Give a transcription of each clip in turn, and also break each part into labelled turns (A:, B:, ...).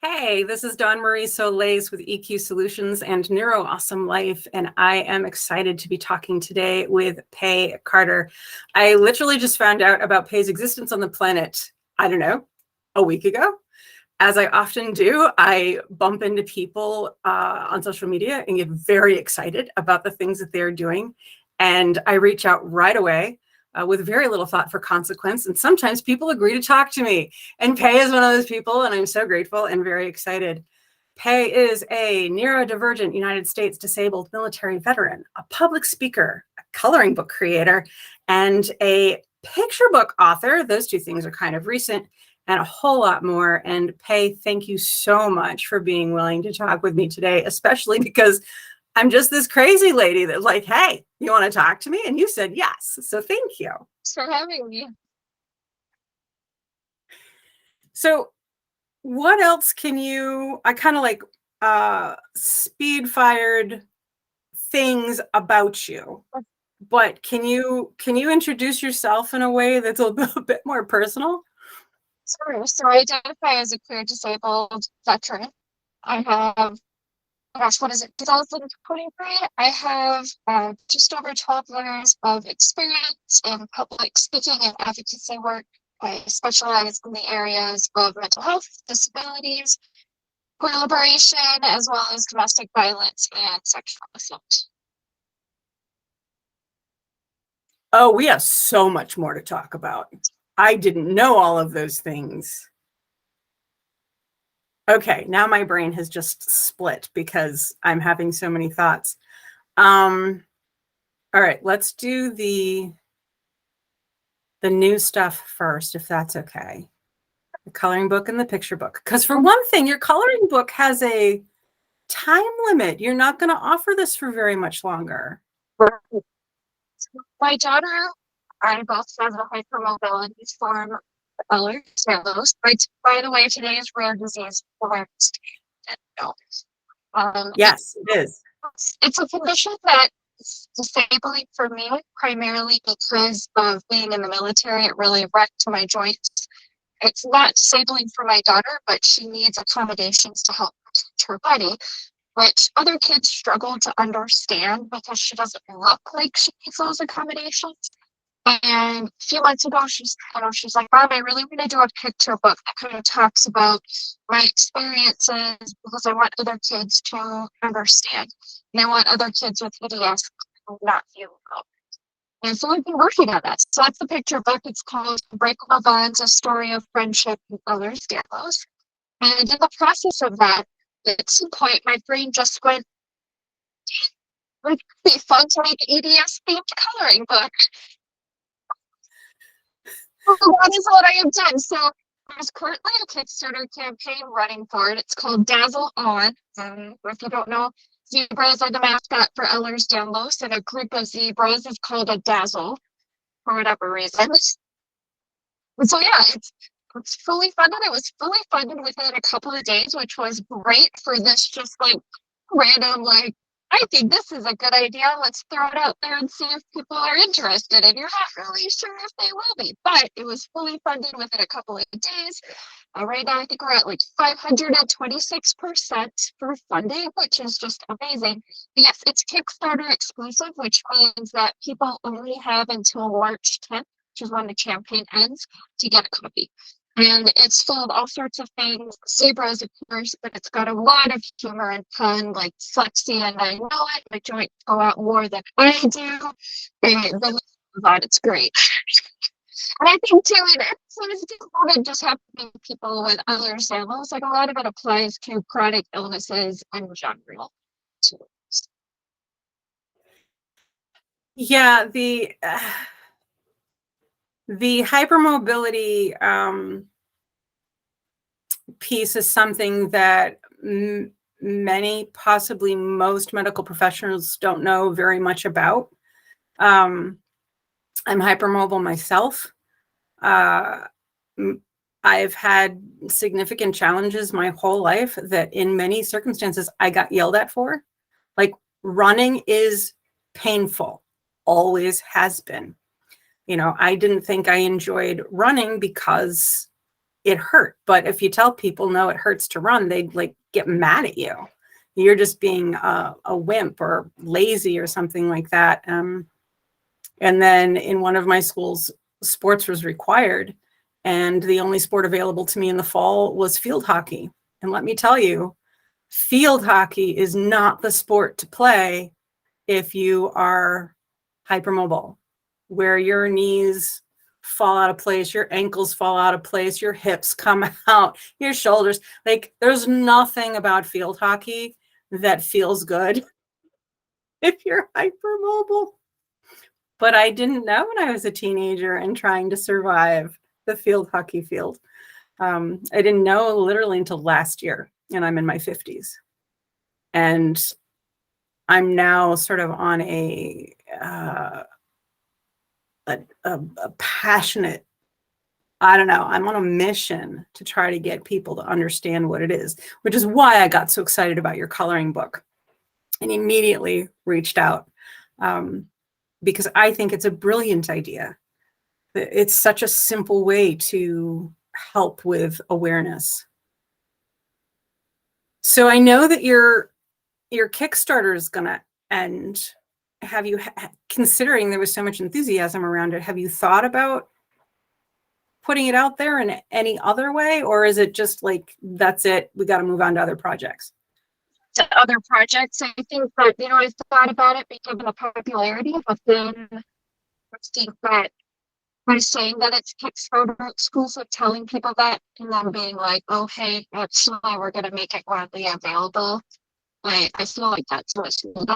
A: Hey, this is Dawn Marie Solis with EQ Solutions and Neuro Awesome Life, and I am excited to be talking today with Pey Carter. I literally just found out about Pey's existence on the planet, I don't know, a week ago. As I often do, I bump into people on social media and get very excited about the things that they're doing, and I reach out right away. With very little thought for consequence. And sometimes people agree to talk to me. And Pey is one of those people, and I'm so grateful and very excited. Pey is a neurodivergent United States disabled military veteran, a public speaker, a coloring book creator, and a picture book author. Those two things are kind of recent, and a whole lot more. And Pey, thank you so much for being willing to talk with me today, especially because I'm just this crazy lady that's like, hey, you want to talk to me? And you said yes. So thank you.
B: Thanks for having me.
A: So what else can you, I kind of like speed fired things about you, but can you introduce yourself in a way that's a little bit more personal?
B: Sorry, so I identify as a queer disabled veteran. I have, gosh, what is it, 2023? I have just over 12 years of experience in public speaking and advocacy work. I specialize in the areas of mental health, disabilities, queer liberation, as well as domestic violence and sexual assault.
A: Oh, we have so much more to talk about. I didn't know all of those things. Okay, now my brain has just split because I'm having so many thoughts. All right, let's do the new stuff first, if that's okay. The coloring book and the picture book. Because for one thing, your coloring book has a time limit. You're not going to offer this for very much longer.
B: My daughter, I both have the hypermobility form Ehlers-Danlos. By the way, today is Rare Disease Awareness Day.
A: Yes, it is.
B: It's a condition that's disabling for me, primarily because of being in the military. It really wrecked my joints. It's not disabling for my daughter, but she needs accommodations to help protect her body, which other kids struggle to understand because she doesn't look like she needs those accommodations. And a few months ago, she's like, Mom, I really want to do a picture book that kind of talks about my experiences because I want other kids to understand. And I want other kids with ADHD to not feel alone. And so I've been working on that. So that's the picture book. It's called Unbreakable Bonds, A Story of Friendship with Ehlers-Danlos. And in the process of that, at some point, my brain just went, it would be fun to make an EDS themed coloring book. That is what I have done. So there's currently a Kickstarter campaign running for it. It's called Dazzle On. If you don't know, zebras are the mascot for Ehlers-Danlos, and a group of zebras is called a dazzle for whatever reason. And so yeah, it's fully funded. It was fully funded within a couple of days, which was great for this just like random like, I think this is a good idea. Let's throw it out there and see if people are interested. And you're not really sure if they will be, but it was fully funded within a couple of days. Right now, I think we're at like 526% for funding, which is just amazing. But yes, it's Kickstarter exclusive, which means that people only have until March 10th, which is when the campaign ends, to get a copy. And it's full of all sorts of things, zebras, of course, but it's got a lot of humor and fun, like sexy, and I know it. My joints go out more than I do. And it's great. And I think too, it's not just happening to people with Ehlers-Danlos. Like a lot of it applies to chronic illnesses in general too.
A: Yeah, the hypermobility piece is something that many, possibly most medical professionals don't know very much about. I'm hypermobile myself. I've had significant challenges my whole life that in many circumstances I got yelled at for. Like running is painful, always has been. You know, I didn't think I enjoyed running because it hurt. But if you tell people, no, it hurts to run, they'd like get mad at you. You're just being a wimp or lazy or something like that. And then in one of my schools, sports was required. And the only sport available to me in the fall was field hockey. And let me tell you, field hockey is not the sport to play if you are hypermobile, where your knees fall out of place, your ankles fall out of place, your hips come out, your shoulders. Like, there's nothing about field hockey that feels good if you're hypermobile. But I didn't know when I was a teenager and trying to survive the field hockey field. I didn't know literally until last year, and I'm in my 50s. And I'm now sort of on a passionate, I don't know, I'm on a mission to try to get people to understand what it is, which is why I got so excited about your coloring book and immediately reached out, because I think it's a brilliant idea. It's such a simple way to help with awareness. So I know that your Kickstarter is going to end. Have you, considering there was so much enthusiasm around it, have you thought about putting it out there in any other way? Or is it just like, that's it, we got to move on to other projects?
B: To other projects, I think that, I thought about it because of the popularity, but then I think that by saying that it's Kickstarter exclusive, telling people that, and then being like, oh, hey, actually, we're going to make it widely available. I feel like that's what's needed.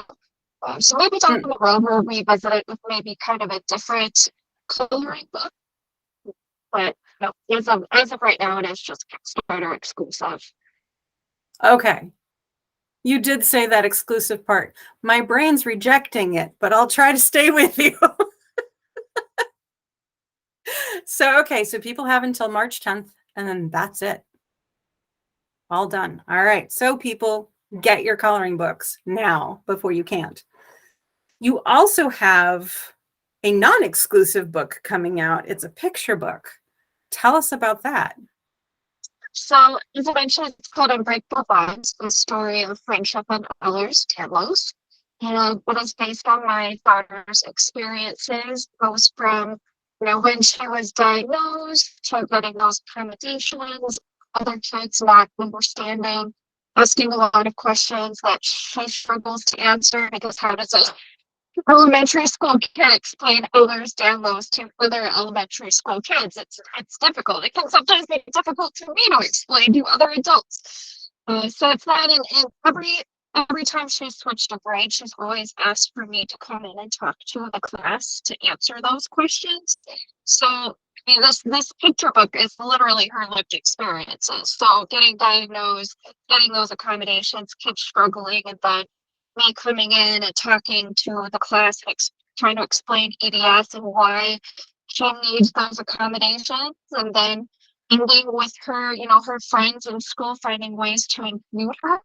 B: So maybe down the road we'll revisit it with maybe kind of a different coloring book. But no, as of right now, it is just Kickstarter exclusive.
A: Okay. You did say that exclusive part. My brain's rejecting it, but I'll try to stay with you. So, okay, so people have until March 10th, and then that's it. All done. All right. So people, get your coloring books now before you can't. You also have a non-exclusive book coming out. It's a picture book. Tell us about that.
B: So, as I mentioned, it's called Unbreakable Bonds, the story of friendship and Ehlers-Danlos. And it is based on my daughter's experiences, goes from, when she was diagnosed to getting those accommodations, other kids not understanding, asking a lot of questions that she struggles to answer because how does a elementary school kid explain Ehlers-Danlos to other elementary school kids? It's difficult. It can sometimes be difficult for me to explain to other adults. So it's that, and every time she's switched a grade, she's always asked for me to come in and talk to the class to answer those questions. So this picture book is literally her lived experiences. So getting diagnosed, getting those accommodations, kids struggling, and then me coming in and talking to the class, trying to explain EDS and why she needs those accommodations, and then ending with her, her friends in school finding ways to include her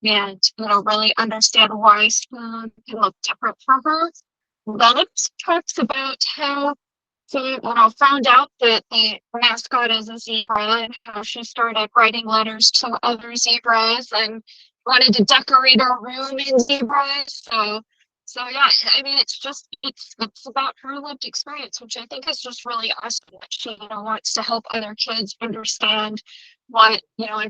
B: and, really understand why school can look different for her. Then it talks about how she, found out that the mascot is a zebra and how she started writing letters to other zebras and wanted to decorate her room in zebras. So yeah, it's about her lived experience, which I think is just really awesome that she, wants to help other kids understand what,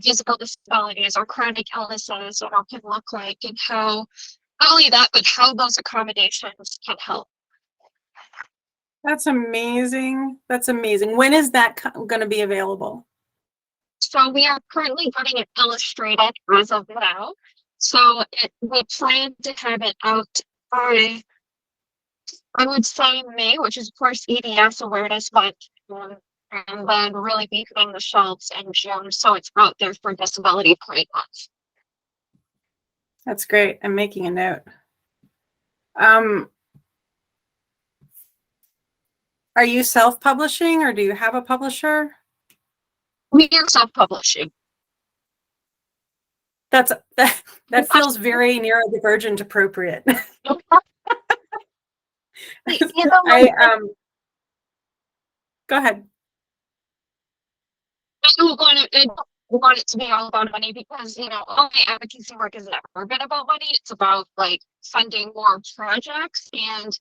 B: physical disabilities or chronic illnesses, can look like, and how, not only that, but how those accommodations can help.
A: That's amazing. That's amazing. When is that going to be available?
B: So we are currently getting it illustrated as of now. So we plan to have it out by, I would say, May, which is of course EDS Awareness Month, and then really be hitting the shelves in June. So it's out there for Disability Pride Month.
A: That's great. I'm making a note. Are you self-publishing or do you have a publisher?
B: We are self-publishing.
A: That feels very neurodivergent appropriate.
B: Go
A: ahead.
B: I I don't want it to be all about money because, all my advocacy work has never been about money. It's about like funding more projects. And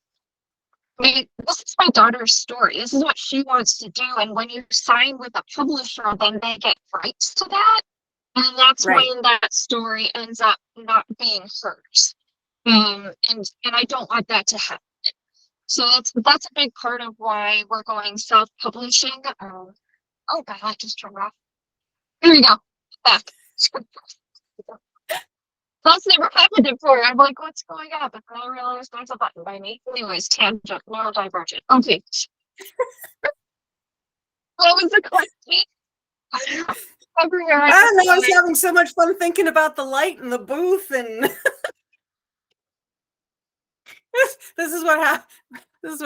B: this is my daughter's story. This is what she wants to do. And when you sign with a publisher, then they get rights to that. And that's
A: Right.
B: when that story ends up not being hers. And I don't want that to happen. So that's a big part of why we're going self-publishing. Oh God, I just turned off. There we go. Back. That's never happened before. I'm like, what's going on? But then I realized there's a button by me. Anyways, tangent, neurodivergent. Okay. What was the question?
A: I don't know. I was having so much fun thinking about the light and the booth, and this is what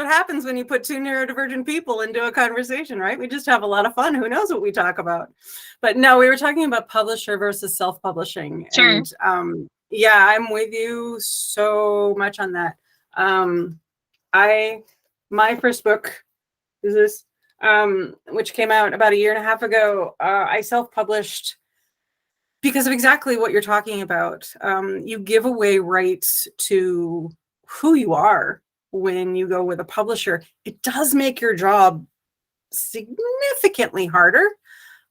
A: happens when you put two neurodivergent people into a conversation, right? We just have a lot of fun. Who knows what we talk about? But no, we were talking about publisher versus self-publishing.
B: Sure.
A: And yeah, I'm with you so much on that. My first book is this, which came out about a year and a half ago. I self-published because of exactly what you're talking about. You give away rights to who you are when you go with a publisher. It does make your job significantly harder.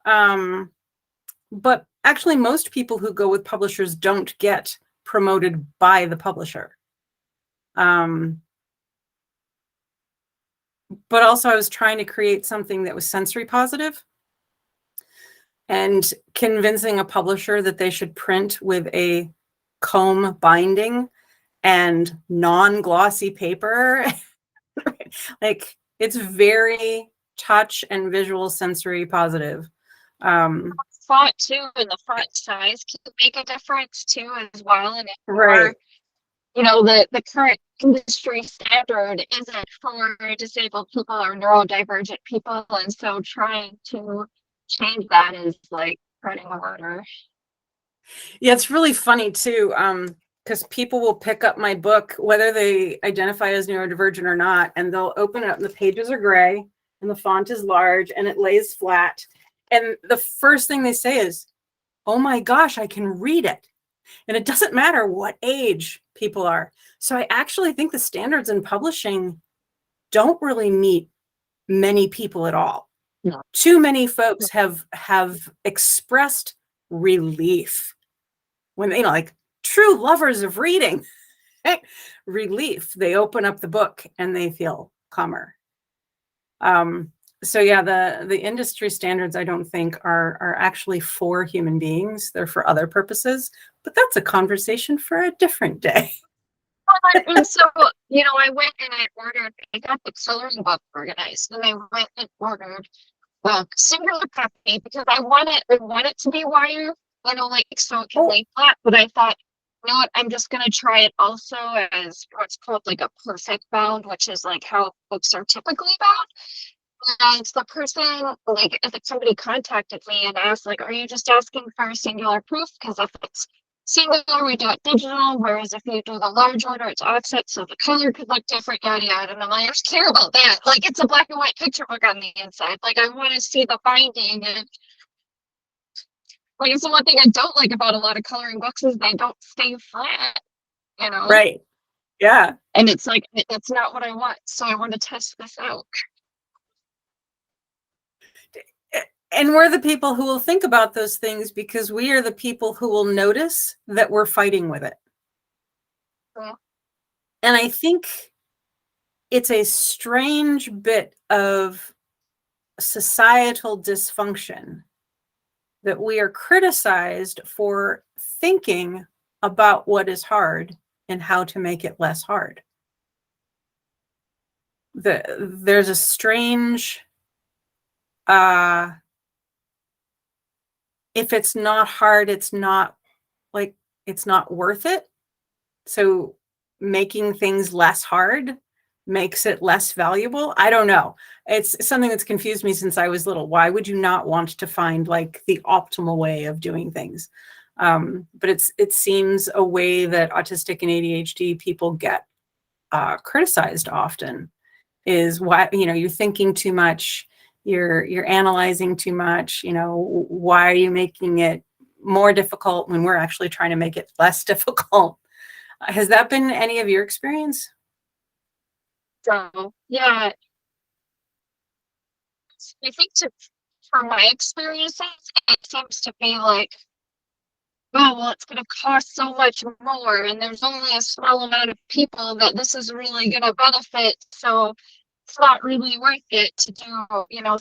A: But actually, most people who go with publishers don't get promoted by the publisher. But also, I was trying to create something that was sensory positive, and convincing a publisher that they should print with a comb binding and non-glossy paper. Like, it's very touch and visual sensory positive.
B: Font too, and the font size can make a difference too as well. And if
A: Right.
B: the current industry standard isn't for disabled people or neurodivergent people, and so trying to change that is like treading water.
A: Yeah, it's really funny too, because people will pick up my book, whether they identify as neurodivergent or not, and they'll open it up and the pages are gray and the font is large and it lays flat. And the first thing they say is, oh my gosh, I can read it. And it doesn't matter what age people are. So I actually think the standards in publishing don't really meet many people at all.
B: No.
A: Too many folks have expressed relief when they, like true lovers of reading, relief. They open up the book and they feel calmer. So yeah, the industry standards, I don't think are actually for human beings. They're for other purposes, but that's a conversation for a different day.
B: And so, I went and I got the coloring book organized, and I went and ordered singular copy because I want it to be wire, so it can lay flat. But I thought, you know what, I'm just gonna try it also as what's called like a perfect bound, which is like how books are typically bound. And the person, if somebody contacted me and asked, are you just asking for a singular proof? Because if it's singular, we do it digital, whereas if you do the large order, it's offset, so the color could look different, yada yada. And I'm like, I just care about that. It's a black and white picture book on the inside. I want to see the binding. And it's the one thing I don't like about a lot of coloring books is they don't stay flat,
A: Right. Yeah.
B: And it's that's not what I want. So I want to test this out.
A: And we're the people who will think about those things because we are the people who will notice that we're fighting with it.
B: Yeah.
A: And I think it's a strange bit of societal dysfunction that we are criticized for thinking about what is hard and how to make it less hard. There's a strange... if it's not hard, it's not worth it. So making things less hard makes it less valuable. I don't know. It's something that's confused me since I was little. Why would you not want to find the optimal way of doing things? But it seems a way that autistic and ADHD people get criticized often is why, you're thinking too much. you're analyzing too much. Why are you making it more difficult when we're actually trying to make it less difficult? Has that been any of your experience?
B: So yeah, I think from my experiences, it seems to be like, oh, well, it's going to cost so much more, and there's only a small amount of people that this is really going to benefit. So it's not really worth it to do,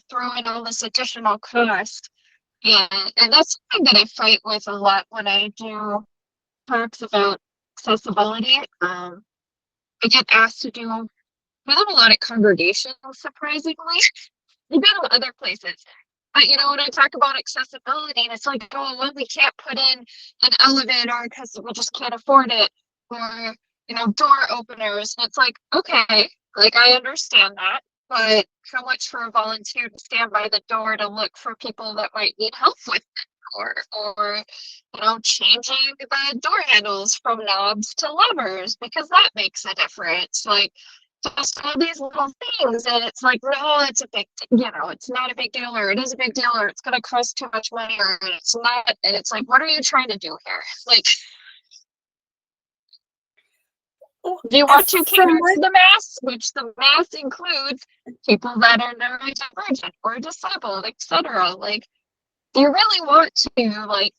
B: throw in all this additional cost. And that's something that I fight with a lot when I do talks about accessibility. I get asked to do, I have a lot of congregations, surprisingly. I've been in other places. But when I talk about accessibility, and it's like, oh, well, we can't put in an elevator because we just can't afford it, or door openers. And it's like, okay, like I understand that, but how much for a volunteer to stand by the door to look for people that might need help with it, or changing the door handles from knobs to levers because that makes a difference. Like, just all these little things, and it's like, no, it's a big, it's not a big deal, or it is a big deal, or it's going to cost too much money, or it's not. And it's like, what are you trying to do here? Like, do you want to cater to the mass, which the mass includes people that are neurodivergent or disabled, etc. Like, do you really want to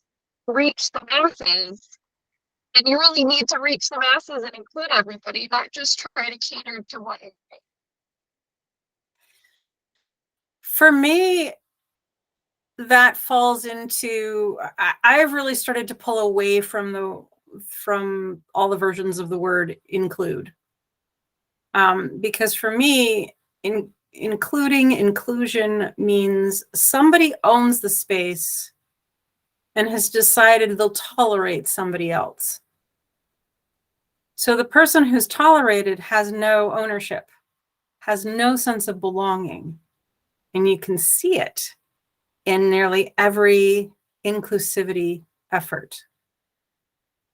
B: reach the masses? And you really need to reach the masses and include everybody, not just try to cater to one.
A: For me, that falls into, I've really started to pull away from all the versions of the word include. Because for me, inclusion means somebody owns the space and has decided they'll tolerate somebody else. So the person who's tolerated has no ownership, has no sense of belonging. And you can see it in nearly every inclusivity effort.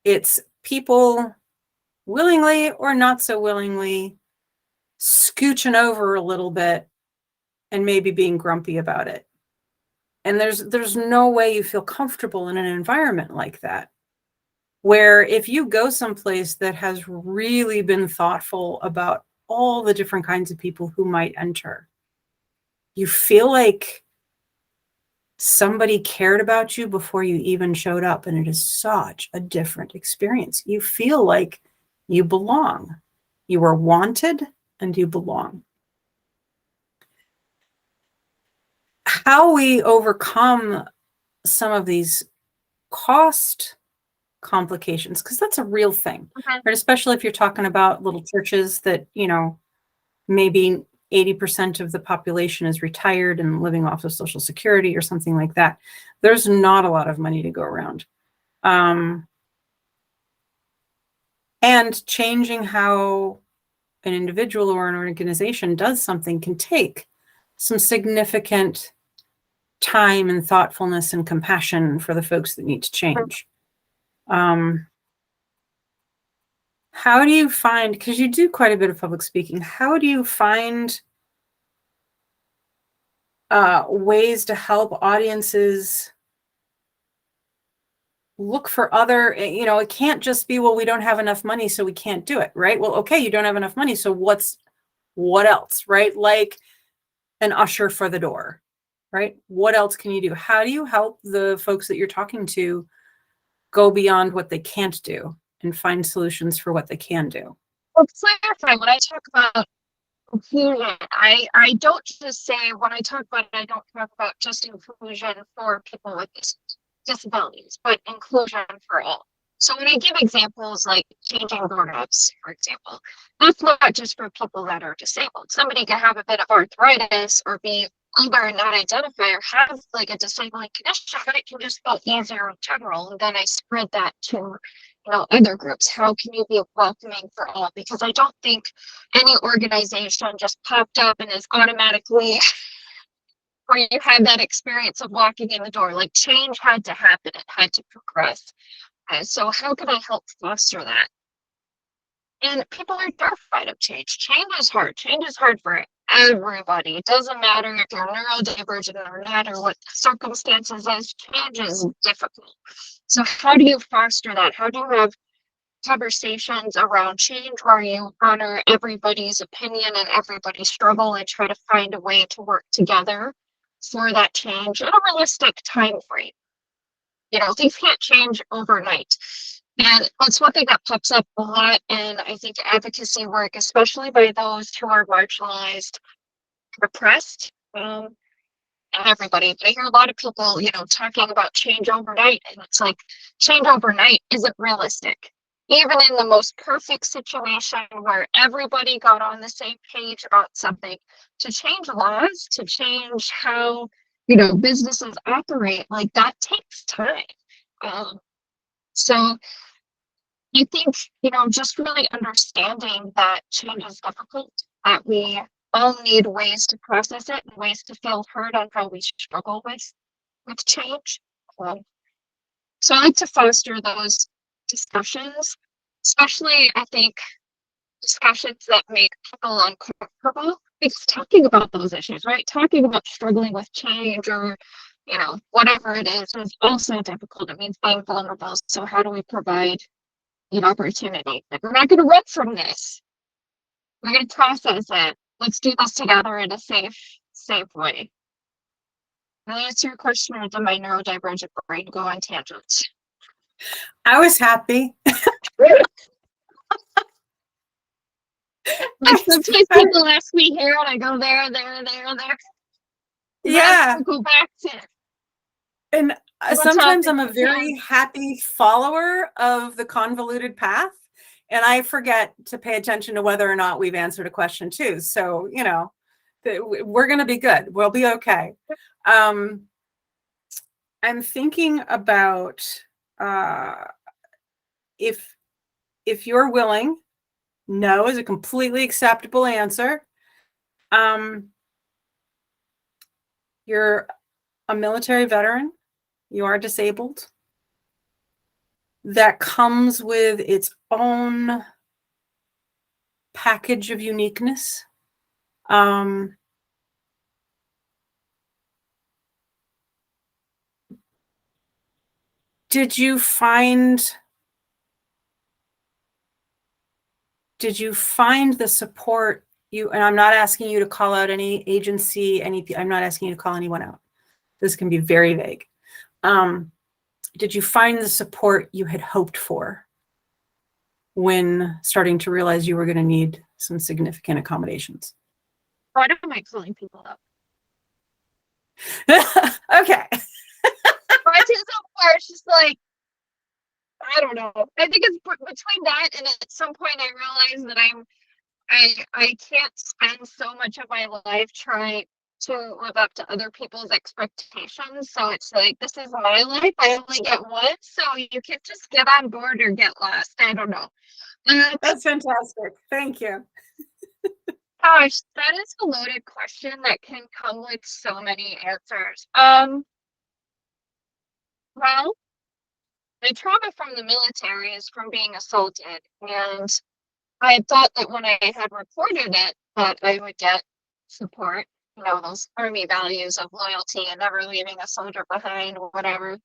A: It's people willingly or not so willingly scooching over a little bit and maybe being grumpy about it. And there's no way you feel comfortable in an environment like that, where if you go someplace that has really been thoughtful about all the different kinds of people who might enter, you feel like somebody cared about you before you even showed up, and it is such a different experience. You feel like you belong. You are wanted and you belong. How we overcome some of these cost complications, because that's a real thing, right? Especially if you're talking about little churches that, maybe 80% of the population is retired and living off of Social Security or something like that. There's not a lot of money to go around. And changing how an individual or an organization does something can take some significant time and thoughtfulness and compassion for the folks that need to change. How do you find, because you do quite a bit of public speaking, how do you find ways to help audiences look for other, it can't just be, well, we don't have enough money, so we can't do it, right? Well, okay, you don't have enough money, so what else, right? Like an usher for the door, right? What else can you do? How do you help the folks that you're talking to go beyond what they can't do and find solutions for what they can do?
B: Well, clarify, when I talk about inclusion, I don't just say, when I talk about it, I don't talk about just inclusion for people with disabilities, but inclusion for all. So when I give examples like changing doorknobs, for example, that's not just for people that are disabled. Somebody can have a bit of arthritis or be older, not identify, or have like a disabling condition, but it can just feel easier in general. And then I spread that to other groups. How can you be welcoming for all? Because I don't think any organization just popped up and is automatically where you had that experience of walking in the door. Like, change had to happen, it had to progress. So how can I help foster that? And people are terrified of change. Change is hard. Change is hard for everybody. It doesn't matter if you're neurodivergent or not, or what the circumstances is, change is difficult. So how do you foster that? How do you have conversations around change where you honor everybody's opinion and everybody's struggle and try to find a way to work together for that change in a realistic time frame? Things can't change overnight. And that's one thing that pops up a lot in, I think, advocacy work, especially by those who are marginalized, repressed, and everybody. But I hear a lot of people, talking about change overnight, and it's like change overnight isn't realistic. Even in the most perfect situation where everybody got on the same page about something, to change laws, to change how, businesses operate, like that takes time. So I think, just really understanding that change is difficult, that we all need ways to process it and ways to feel heard on how we struggle with change. So I like to foster those discussions, especially I think discussions that make people uncomfortable, because talking about those issues, right? Talking about struggling with change or, whatever it is also difficult. It means being vulnerable. So how do we provide an opportunity? Like, we're not going to run from this. We're going to process it. Let's do this together in a safe way. I'll answer your question, or did my neurodivergent brain go on tangents?
A: I was happy.
B: Like, sometimes people ask me here, and I go there.
A: Yeah.
B: I go back to.
A: And sometimes I'm a very happy follower of the convoluted path, and I forget to pay attention to whether or not we've answered a question too. So, we're going to be good. We'll be okay. I'm thinking about if you're willing, no is a completely acceptable answer. You're a military veteran. You are disabled. That comes with its own package of uniqueness. Did you find the support and I'm not asking you to call out any agency, I'm not asking you to call anyone out. This can be very vague. Did you find the support you had hoped for when starting to realize you were going to need some significant accommodations?
B: Why am I calling people up?
A: Okay.
B: It's just like, I don't know. I think it's between that and at some point I realized that I can't spend so much of my life trying to live up to other people's expectations. So it's like, this is my life. I only get one. So you can just get on board or get lost. I don't know.
A: That's fantastic. Thank you.
B: Gosh, that is a loaded question that can come with so many answers. Well, my trauma from the military is from being assaulted, and I had thought that when I had reported it, that I would get support, those Army values of loyalty and never leaving a soldier behind or whatever,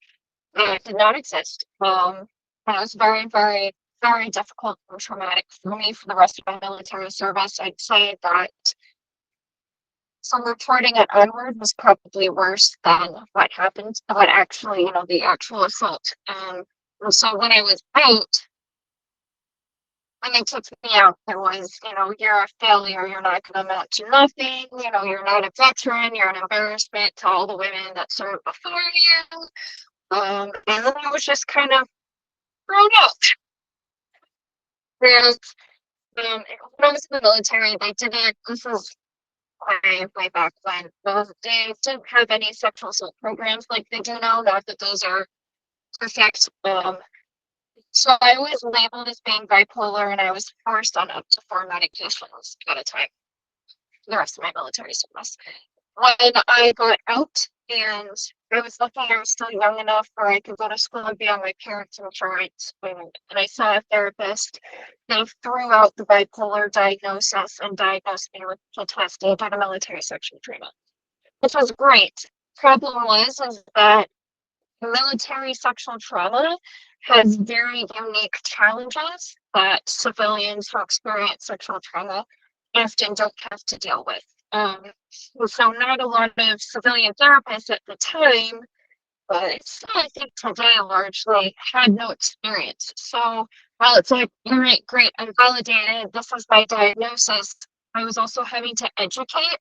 B: did not exist. It was very, very, very difficult and traumatic for me for the rest of my military service. I'd say that some reporting it onward was probably worse than what happened, what actually, the actual assault. And so when I was out, when they took me out, it was, you're a failure, you're not going to amount to nothing, you're not a veteran, you're an embarrassment to all the women that served before you. And then I was just kind of thrown out. And when I was in the military, they didn't, this is way back when, they didn't have any sexual assault programs like they do now, not that those are perfect. So I was labeled as being bipolar, and I was forced on up to 4 medications at a time for the rest of my military service. when I got out and I was lucky I was still young enough where I could go to school and be on my parents' insurance, and I saw a therapist, they threw out the bipolar diagnosis and diagnosed me with PTSD due to military sexual trauma, which was great. Problem was is that military sexual trauma has very unique challenges that civilians who experience sexual trauma often don't have to deal with. So not a lot of civilian therapists at the time, but still I think today largely had no experience. So while it's like, all right, great, I'm validated, this is my diagnosis, I was also having to educate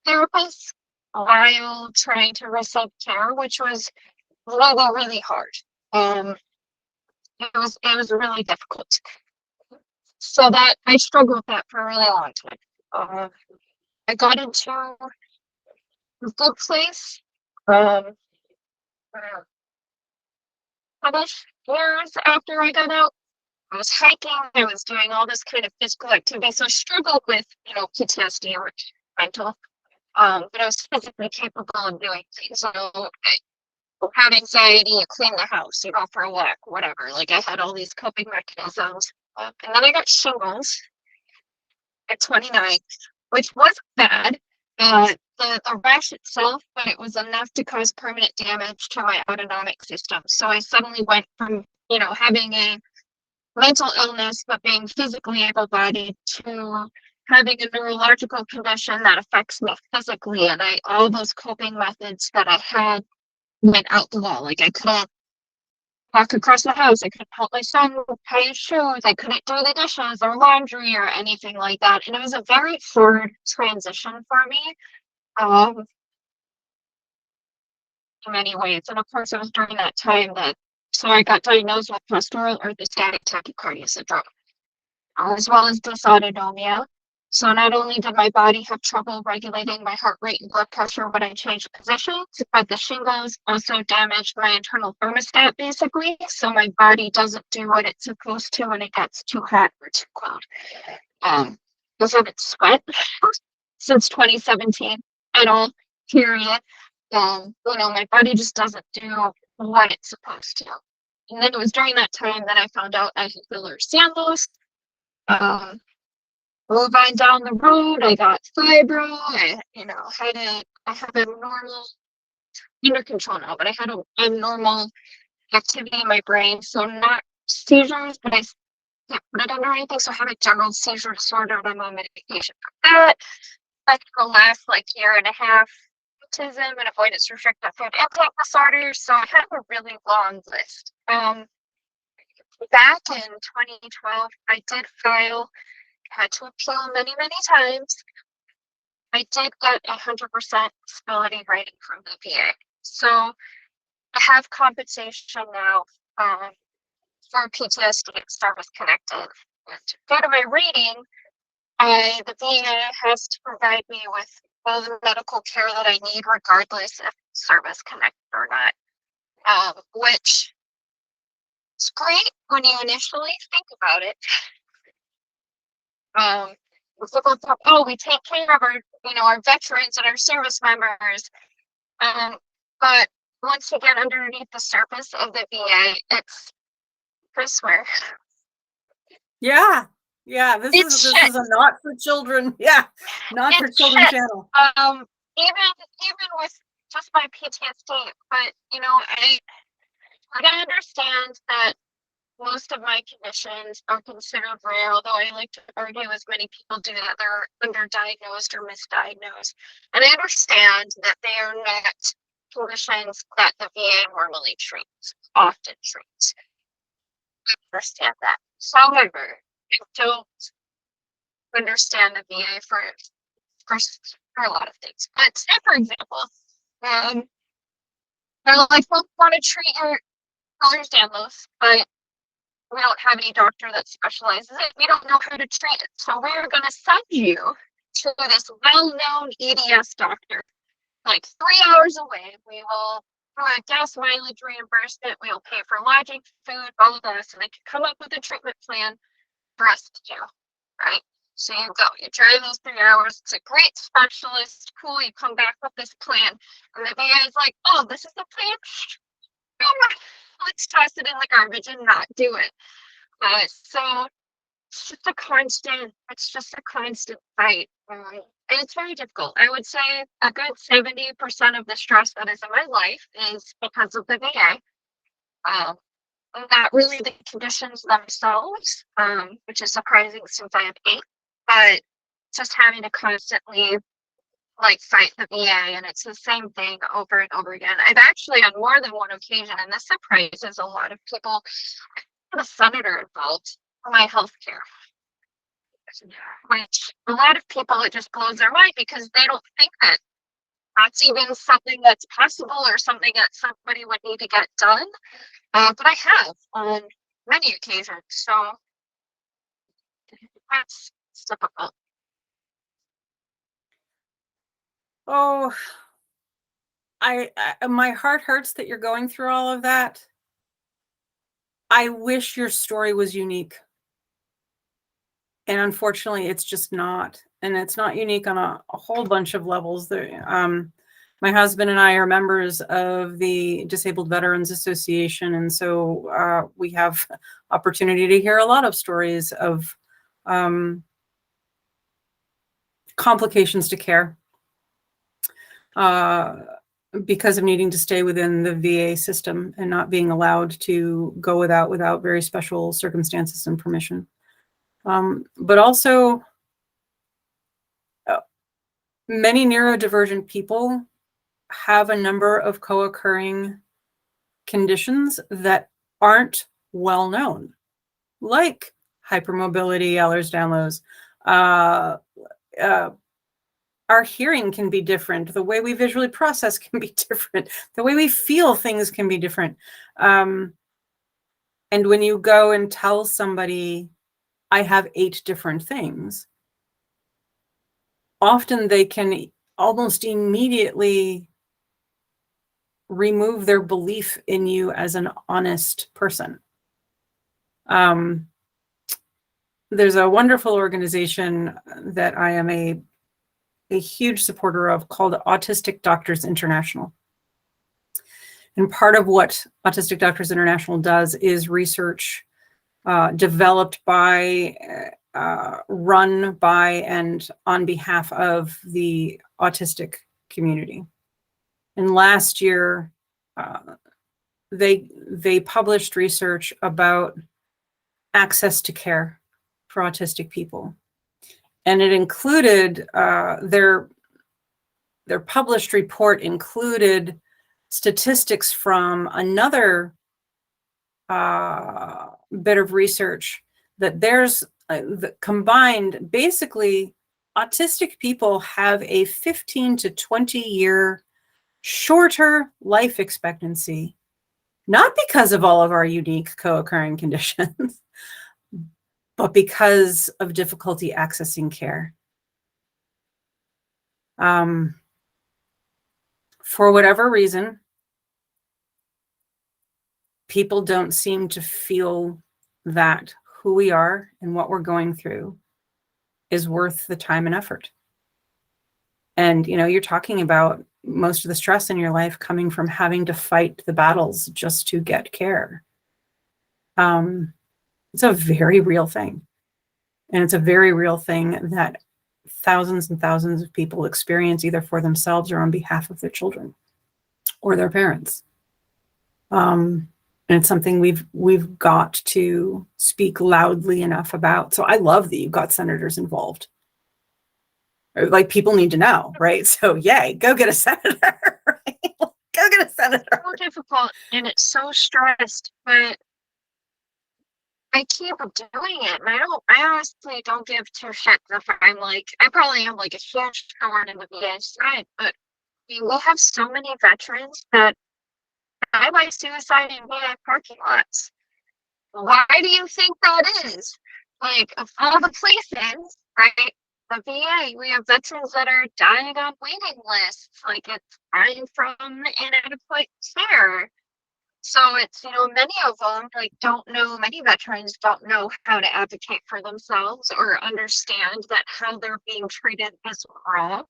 B: therapists while trying to receive care, which was really, really hard. Um, it was really difficult. So that I struggled with that for a really long time. I got into a good place. Um, Couple years after I got out, I was hiking. I was doing all this kind of physical activity. So I struggled with, PTSD or mental. But I was physically capable of doing things. So I had anxiety, you clean the house, you go for a walk, whatever. Like I had all these coping mechanisms. And then I got shingles at 29, which was bad. The rash itself, but it was enough to cause permanent damage to my autonomic system. So I suddenly went from, having a mental illness, but being physically able-bodied to having a neurological condition that affects me physically. And all those coping methods that I had went out the wall. Like I couldn't walk across the house. I couldn't help my son tie his shoes. I couldn't do the dishes or laundry or anything like that. And it was a very hard transition for me, in many ways. And of course, it was during that time so I got diagnosed with postural orthostatic tachycardia syndrome, as well as dysautonomia. So not only did my body have trouble regulating my heart rate and blood pressure when I changed positions, but the shingles also damaged my internal thermostat, basically. So my body doesn't do what it's supposed to when it gets too hot or too cold. Because of its sweat since 2017 at all, period. My body just doesn't do what it's supposed to. And then it was during that time that I found out I had Ehlers-Danlos. Move on down the road, I got fibro. I have a normal under control now, but I had an abnormal activity in my brain. So not seizures, but I can't put it under anything. So I have a general seizure disorder and I'm on medication for that. Like the last year and a half, autism and avoidance restricted food intake disorders. So I have a really long list. Back in 2012, I did file, had to appeal many, many times. I did get 100% disability rating from the VA. So I have compensation now for PTSD and service connected. And due to my rating, the VA has to provide me with all the medical care that I need, regardless if service connected or not, which is great when you initially think about it. People talk, oh, we take care of our veterans and our service members. But once you get underneath the surface of the VA, it's, I swear.
A: Yeah. This is a not for children. Yeah, not for children channel.
B: Even with just my PTSD, but I understand that most of my conditions are considered rare, although I like to argue, as many people do, that they're underdiagnosed or misdiagnosed. And I understand that they are not conditions that the VA normally often treats. I understand that. However, I don't understand the VA for a lot of things. But say, for example, they're like, well, we want to treat your Ehlers-Danlos, but we don't have any doctor that specializes in it. We don't know how to treat it. So we're going to send you to this well-known EDS doctor, like 3 hours away. We will do a gas mileage reimbursement. We'll pay for lodging, food, all of that, so they can come up with a treatment plan for us to do, right? So you go, you drive those 3 hours, it's a great specialist, cool, you come back with this plan. And the VA is like, oh, this is the plan? Let's toss it in the garbage and not do it. So it's just a constant fight. And it's very difficult. I would say a good 70% of the stress that is in my life is because of the VA. Not really the conditions themselves, which is surprising since I have 8, but just having to constantly like fight the VA, and it's the same thing over and over again. I've actually on more than one occasion, and this surprises a lot of people, the senator involved for my health care, which a lot of people, it just blows their mind because they don't think that that's even something that's possible or something that somebody would need to get done. But I have on many occasions, so that's difficult.
A: Oh, I my heart hurts that you're going through all of that. I wish your story was unique. And unfortunately, it's just not. And it's not unique on a whole bunch of levels. My husband and I are members of the Disabled Veterans Association. And so we have opportunity to hear a lot of stories of complications to care because of needing to stay within the VA system and not being allowed to go without very special circumstances and permission. But also, many neurodivergent people have a number of co-occurring conditions that aren't well known, like hypermobility, Ehlers-Danlos. Our hearing can be different. The way we visually process can be different. The way we feel things can be different. And when you go and tell somebody, I have 8 different things, often they can almost immediately remove their belief in you as an honest person. There's a wonderful organization that I am a huge supporter of called Autistic Doctors International. And part of what Autistic Doctors International does is research developed by, run by, and on behalf of the autistic community. And last year, they published research about access to care for autistic people. And it included, their published report included statistics from another bit of research that there's combined, basically, autistic people have a 15 to 20 year shorter life expectancy, not because of all of our unique co-occurring conditions, but because of difficulty accessing care. For whatever reason, people don't seem to feel that who we are and what we're going through is worth the time and effort. And, you know, you're talking about most of the stress in your life coming from having to fight the battles just to get care. It's a very real thing. And it's a very real thing that thousands and thousands of people experience either for themselves or on behalf of their children or their parents. And it's something we've got to speak loudly enough about. So I love that you've got senators involved. Like, people need to know, right? So yay, go get a senator, right? Go get a senator.
B: It's so difficult and it's so stressed, but I keep doing it. And I honestly don't give 2 shits if I'm like, I probably am like a huge thorn in the VA side, but we have so many veterans that die by suicide in VA parking lots. Why do you think that is? Like, of all the places, right? The VA, we have veterans that are dying on waiting lists. Like, it's dying from inadequate care. So it's, many of them like don't know, many veterans don't know how to advocate for themselves or understand that how they're being treated is wrong,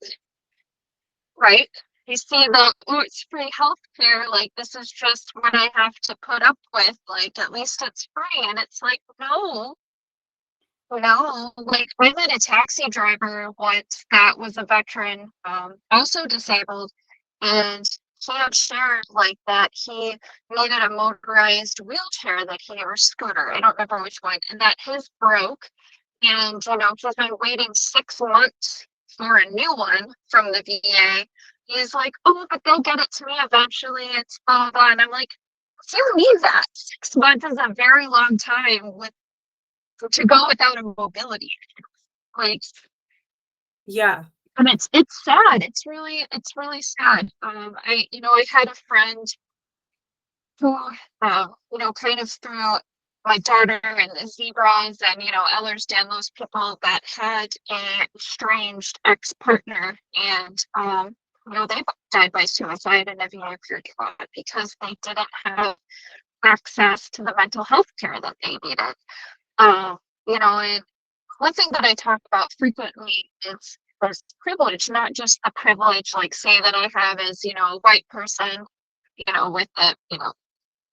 B: right? You see the, oh, it's free healthcare, like this is just what I have to put up with, like at least it's free. And it's like, no, no, like I met a taxi driver once that was a veteran, also disabled, and he had shared like that he needed a motorized wheelchair that he or scooter, I don't remember which one, and that his broke, and he's been waiting 6 months for a new one from the VA. He's like, oh, but they'll get it to me eventually. It's blah blah. And I'm like, you need that. 6 months is a very long time with to go without a mobility. Like,
A: Yeah.
B: and it's sad. It's really sad. I had a friend who, kind of through my daughter and the zebras and, Ehlers-Danlos people that had a estranged ex-partner, and, they died by suicide in a VA period because they didn't have access to the mental health care that they needed. And one thing that I talk about frequently is privilege, not just the privilege, like say that I have as, a white person, with the,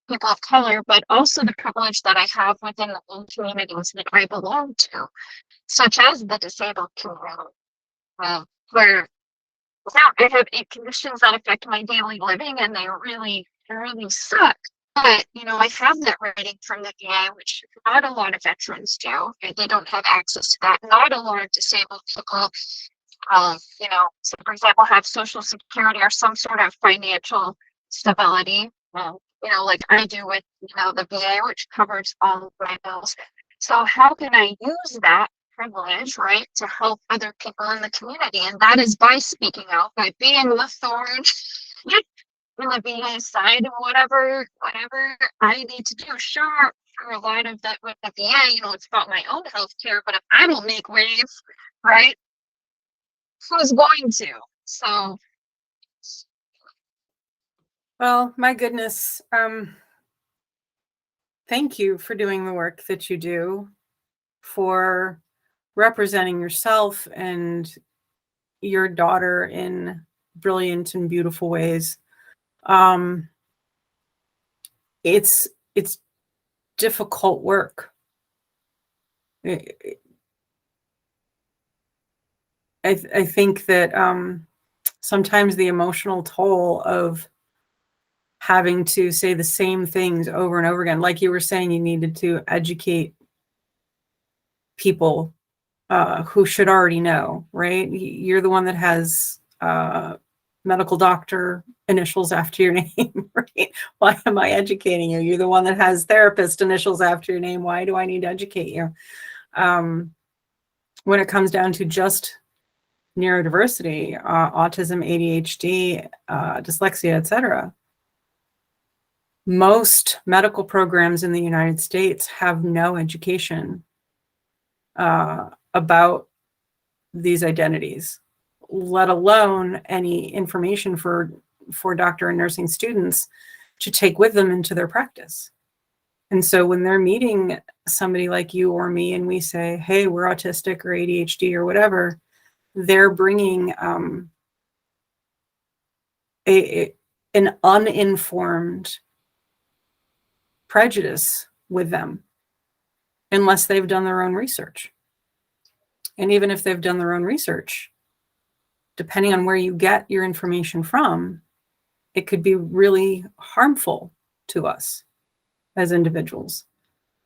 B: people of color, but also the privilege that I have within the own communities that I belong to, such as the disabled community, where I have 8 conditions that affect my daily living, and they really suck. But, I have that rating from the VA, which not a lot of veterans do. They don't have access to that. Not a lot of disabled people, so for example, have Social Security or some sort of financial stability, like I do with, the VA, which covers all of my bills. So how can I use that privilege, right, to help other people in the community? And that is by speaking out, by being the thorn in the VA side, and whatever I need to do. Sure, for a lot of that with the VA, it's about my own health care, but if I don't make waves, right, who's going to? So,
A: Well, my goodness. Thank you for doing the work that you do, for representing yourself and your daughter in brilliant and beautiful ways. It's difficult work. I think that sometimes the emotional toll of having to say the same things over and over again, like you were saying, you needed to educate people who should already know, right? You're the one that has medical doctor initials after your name, right? Why am I educating you? You're the one that has therapist initials after your name. Why do I need to educate you? When it comes down to just neurodiversity, autism, ADHD, dyslexia, etc., most medical programs in the United States have no education about these identities, let alone any information for doctor and nursing students to take with them into their practice. And so when they're meeting somebody like you or me, and we say, hey, we're autistic or ADHD or whatever, they're bringing an uninformed prejudice with them, unless they've done their own research. And even if they've done their own research, depending on where you get your information from, it could be really harmful to us as individuals.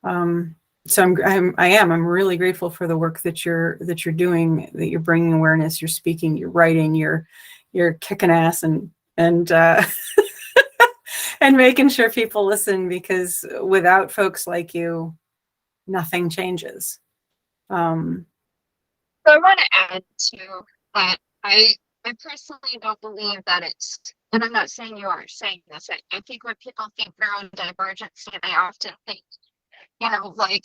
A: So I'm really grateful for the work that you're doing, that you're bringing awareness, you're speaking, you're writing, you're kicking ass and and making sure people listen, because without folks like you, nothing changes.
B: So I want to add to that. I personally don't believe that it's, and I'm not saying you are saying this. I think when people think neurodivergency, they often think, like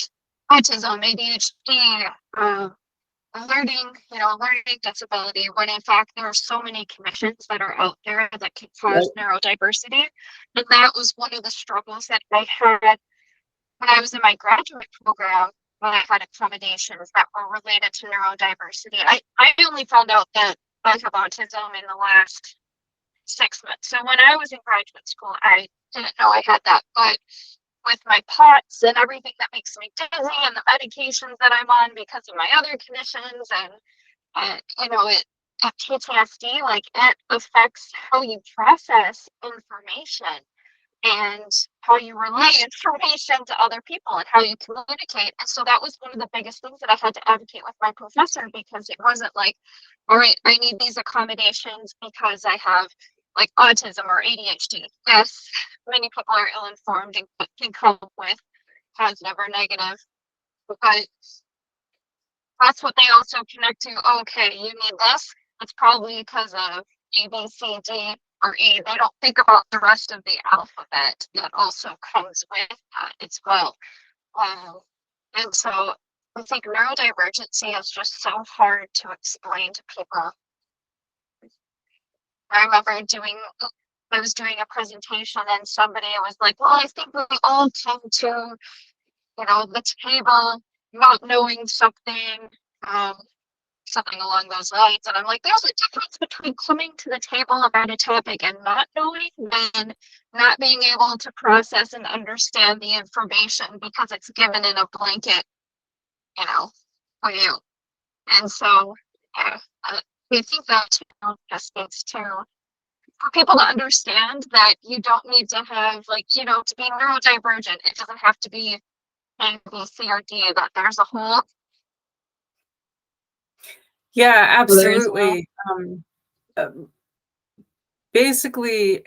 B: autism, ADHD, learning disability, when in fact there are so many conditions that are out there that can cause neurodiversity. And that was one of the struggles that I had when I was in my graduate program, when I had accommodations that were related to neurodiversity. I only found out that I have autism in the last 6 months. So when I was in graduate school, I didn't know I had that. But with my POTS and everything that makes me dizzy and the medications that I'm on because of my other conditions and it PTSD, like it affects how you process information and how you relay information to other people and how you communicate. And so that was one of the biggest things that I had to advocate with my professor, because it wasn't like, all right, I need these accommodations because I have like autism or ADHD. Yes, many people are ill-informed and can come up with positive or negative, but that's what they also connect to. Okay, you need this. It's probably because of A, B, C, D, or E. They don't think about the rest of the alphabet that also comes with that as well. And so I think neurodivergency is just so hard to explain to people. I remember I was doing a presentation and somebody was like, well, I think we all come to, the table not knowing something, something along those lines. And I'm like, there's a difference between coming to the table about a topic and not knowing, and not being able to process and understand the information because it's given in a blanket, for you. And so I think that just speaks to, for people to understand that you don't need to have, to be neurodivergent, it doesn't have to be A, B, C, or D, that there's a whole.
A: Yeah, absolutely. Basically,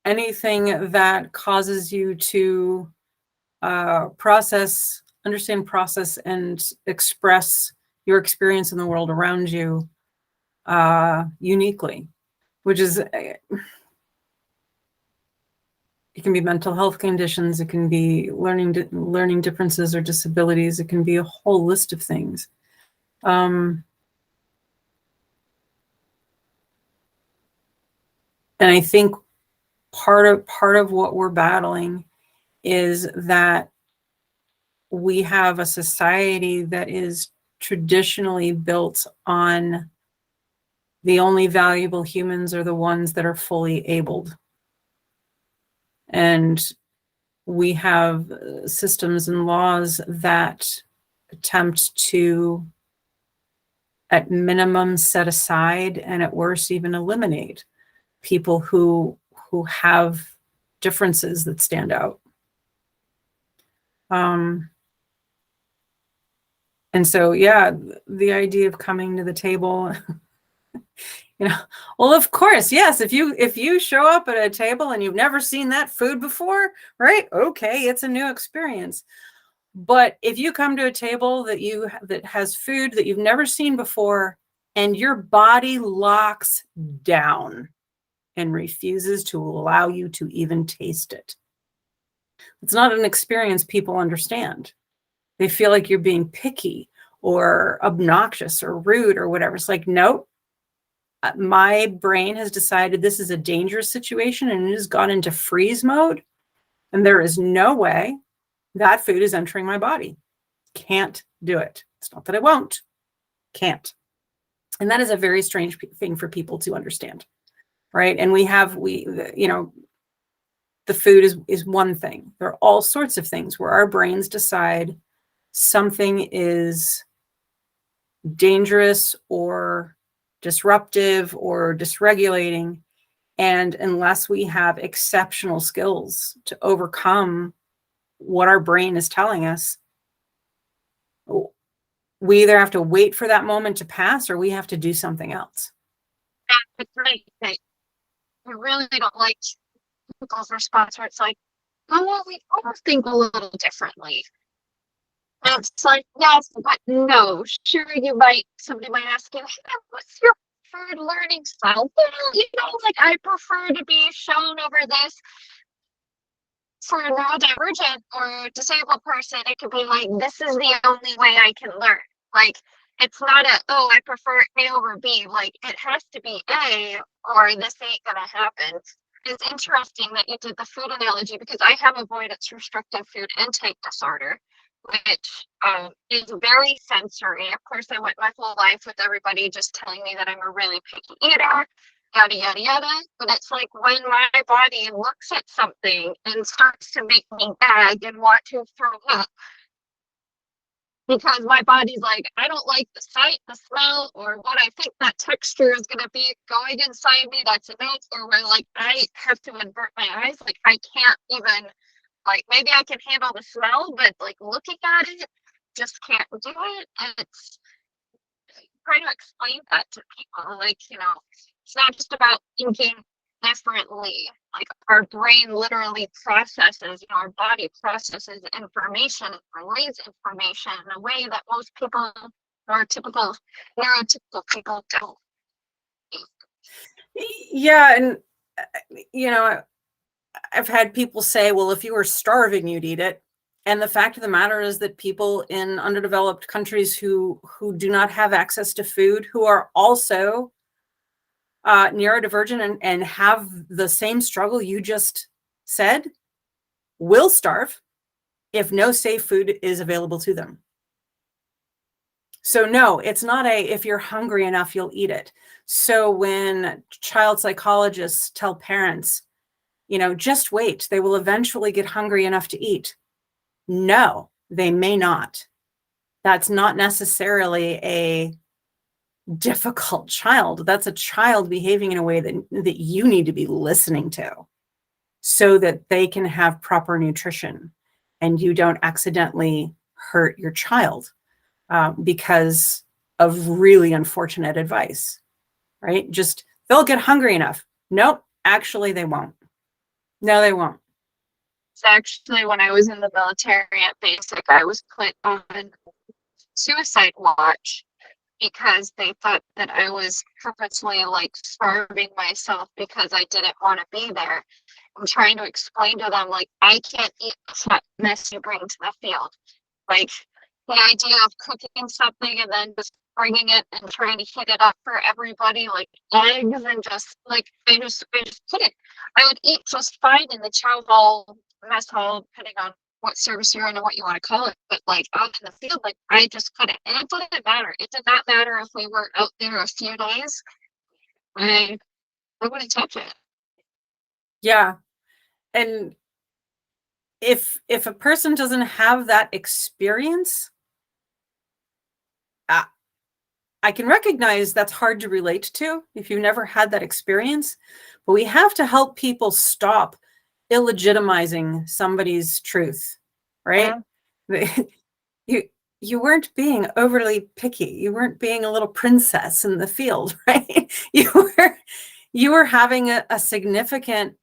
A: anything that causes you to understand, process, and express your experience in the world around you uniquely, which is, it can be mental health conditions, it can be learning differences or disabilities, it can be a whole list of things. And I think part of what we're battling is that we have a society that is traditionally built on the only valuable humans are the ones that are fully abled. And we have systems and laws that attempt to, at minimum, set aside, and at worst, even eliminate people who have differences that stand out. And so, yeah, the idea of coming to the table, well, of course, yes, if you show up at a table and you've never seen that food before, right? Okay, it's a new experience. But if you come to a table that has food that you've never seen before, and your body locks down and refuses to allow you to even taste it, it's not an experience people understand. They feel like you're being picky or obnoxious or rude or whatever. It's like, nope, my brain has decided this is a dangerous situation and it has gone into freeze mode. And there is no way that food is entering my body. Can't do it. It's not that I won't, can't. And that is a very strange thing for people to understand, right? And the food is one thing. There are all sorts of things where our brains decide something is dangerous or disruptive or dysregulating. And unless we have exceptional skills to overcome what our brain is telling us, we either have to wait for that moment to pass or we have to do something else.
B: That's right. I really don't like people's response where it's like, oh, well, we all think a little differently. And it's like, yes, but no. Sure, somebody might ask you, hey, what's your preferred learning style? Well, like I prefer to be shown over this. For a neurodivergent or disabled person, it could be like, this is the only way I can learn. Like, it's not a, oh, I prefer A over B. Like, it has to be A or this ain't gonna happen. It's interesting that you did the food analogy because I have avoidance restrictive food intake disorder, which is very sensory. Of course, I went my whole life with everybody just telling me that I'm a really picky eater, yada, yada, yada. But it's like when my body looks at something and starts to make me gag and want to throw up, because my body's like, I don't like the sight, the smell, or what I think that texture is going to be going inside me. That's a no. Or where like I have to invert my eyes. Like I can't even, like maybe I can handle the smell, but like looking at it, just can't do it. And it's trying to explain that to people. Like, you know, it's not just about thinking differently. Like our brain literally processes, you know, our body processes information, relays information in a way that most people, or typical neurotypical people, don't.
A: Yeah, and you know, I've had people say, well, if you were starving, you'd eat it. And the fact of the matter is that people in underdeveloped countries who do not have access to food, who are also neurodivergent and have the same struggle you just said, will starve if no safe food is available to them. So no, it's not a, if you're hungry enough, you'll eat it. So when child psychologists tell parents, you know, just wait, they will eventually get hungry enough to eat. No, they may not. That's not necessarily a difficult child. That's a child behaving in a way that you need to be listening to so that they can have proper nutrition and you don't accidentally hurt your child because of really unfortunate advice, right? Just, they'll get hungry enough. Nope, actually they won't. No, they won't.
B: It's actually when I was in the military at basic, I was put on suicide watch because they thought that I was purposely like starving myself because I didn't want to be there. I'm trying to explain to them, like, I can't eat that mess you bring to the field. Like, the idea of cooking something and then just bringing it and trying to heat it up for everybody, like eggs, and just like, I just couldn't. I would eat just fine in the chow hall, mess hall, depending on what service you're in and what you want to call it. But like out in the field, like I just couldn't. And it didn't matter. It did not matter if we were out there a few days. I wouldn't touch it.
A: Yeah. And if a person doesn't have that experience, I can recognize that's hard to relate to if you've never had that experience, but we have to help people stop illegitimizing somebody's truth, right? Yeah. You weren't being overly picky. You weren't being a little princess in the field, right? You were having a significant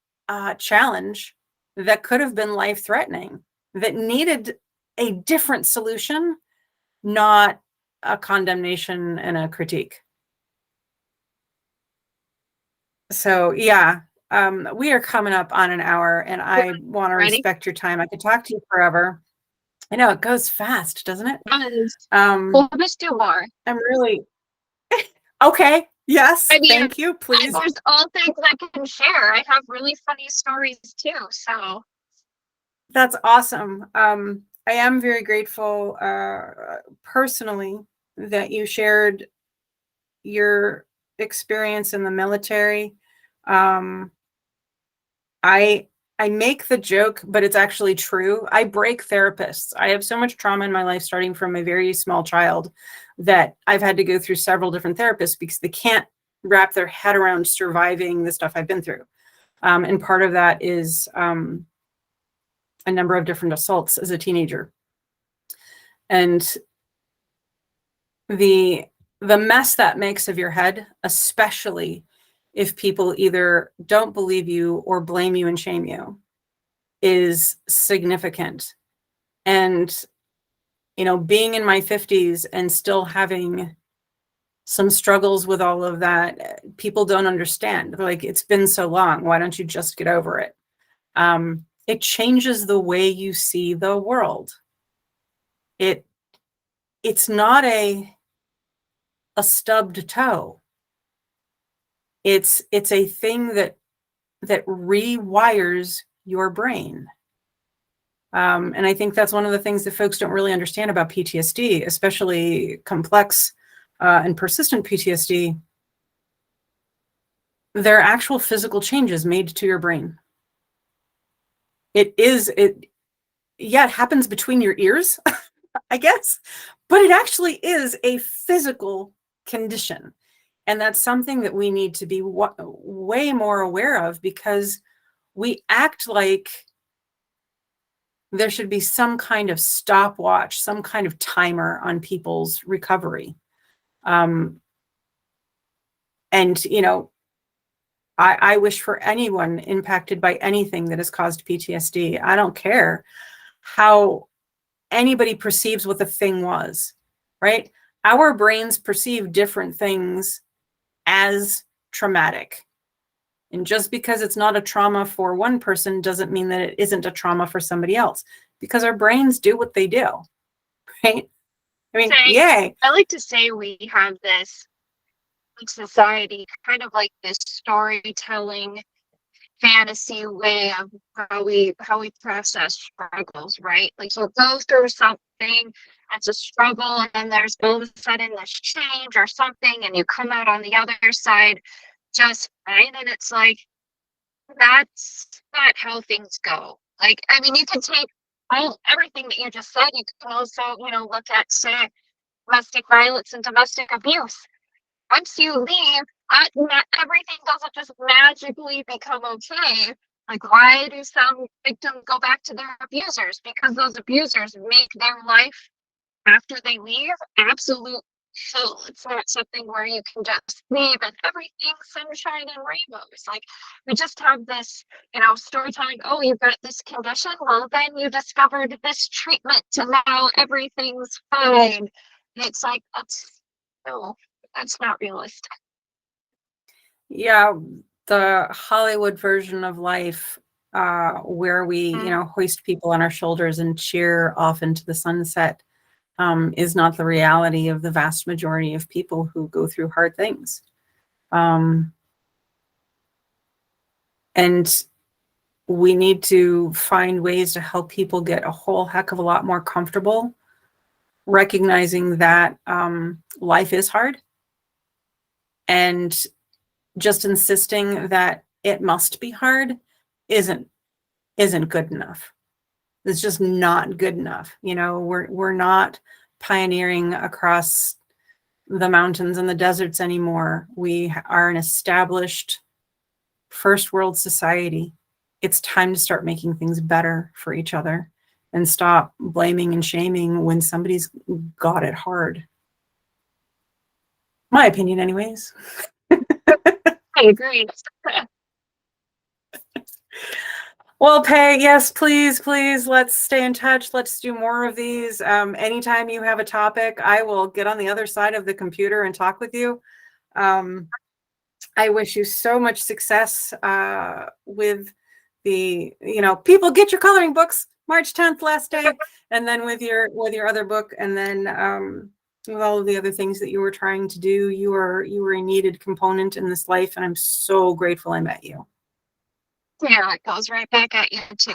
A: challenge that could have been life-threatening, that needed a different solution, not a condemnation and a critique. So yeah, we are coming up on an hour and I want to respect your time. I could talk to you forever. I know it goes fast, doesn't it?
B: Well, let's do more.
A: I'm really okay. Yes,
B: I mean,
A: thank you. Please.
B: There's all things I can share. I have really funny stories too. So
A: that's awesome. I am very grateful personally that you shared your experience in the military. I make the joke, but it's actually true. I break therapists. I have so much trauma in my life, starting from a very small child, that I've had to go through several different therapists because they can't wrap their head around surviving the stuff I've been through. And part of that is a number of different assaults as a teenager. And the mess that makes of your head, especially if people either don't believe you or blame you and shame you, is significant. And, you know, being in my 50s and still having some struggles with all of that, people don't understand. They're like, it's been so long. Why don't you just get over it? It changes the way you see the world. It's not a a stubbed toe. It's a thing that rewires your brain. And I think that's one of the things that folks don't really understand about PTSD, especially complex and persistent PTSD. There are actual physical changes made to your brain. It happens between your ears, I guess, but it actually is a physical condition. And that's something that we need to be way more aware of, because we act like there should be some kind of stopwatch, some kind of timer on people's recovery. And, you know, I wish for anyone impacted by anything that has caused PTSD, I don't care how anybody perceives what the thing was, right? Our brains perceive different things as traumatic. And just because it's not a trauma for one person doesn't mean that it isn't a trauma for somebody else, because our brains do what they do, right? I mean, yay.
B: I like to say we have this society, kind of like this storytelling fantasy way of how we process struggles, right? Like, you'll go through something, it's a struggle, and then there's all of a sudden this change or something, and you come out on the other side just fine. And it's like, that's not how things go. Like, I mean, you can take everything that you just said. You can also, you know, look at, say, domestic violence and domestic abuse. Once you leave, everything doesn't just magically become okay. Like, why do some victims go back to their abusers? Because those abusers make their life after they leave absolute hell. It's not something where you can just leave and everything's sunshine and rainbows. Like, we just have this, you know, storytelling. Oh, you've got this condition. Well, then you discovered this treatment, and now everything's fine. And it's like, that's not realistic.
A: Yeah, the Hollywood version of life, where we, you know, hoist people on our shoulders and cheer off into the sunset, is not the reality of the vast majority of people who go through hard things. And we need to find ways to help people get a whole heck of a lot more comfortable recognizing that life is hard, and just insisting that it must be hard isn't good enough. It's just not good enough. You know, we're not pioneering across the mountains and the deserts anymore. We are an established first world society. It's time to start making things better for each other and stop blaming and shaming when somebody's got it hard. My opinion, anyways.
B: I agree.
A: Well, Pey, yes, please, let's stay in touch. Let's do more of these. Anytime you have a topic, I will get on the other side of the computer and talk with you. I wish you so much success with the, you know, people get your coloring books, March 10th, last day, and then with your other book, and then with all of the other things that you were trying to do. You were a needed component in this life, and I'm so grateful I met you.
B: Yeah, it goes right back at you too.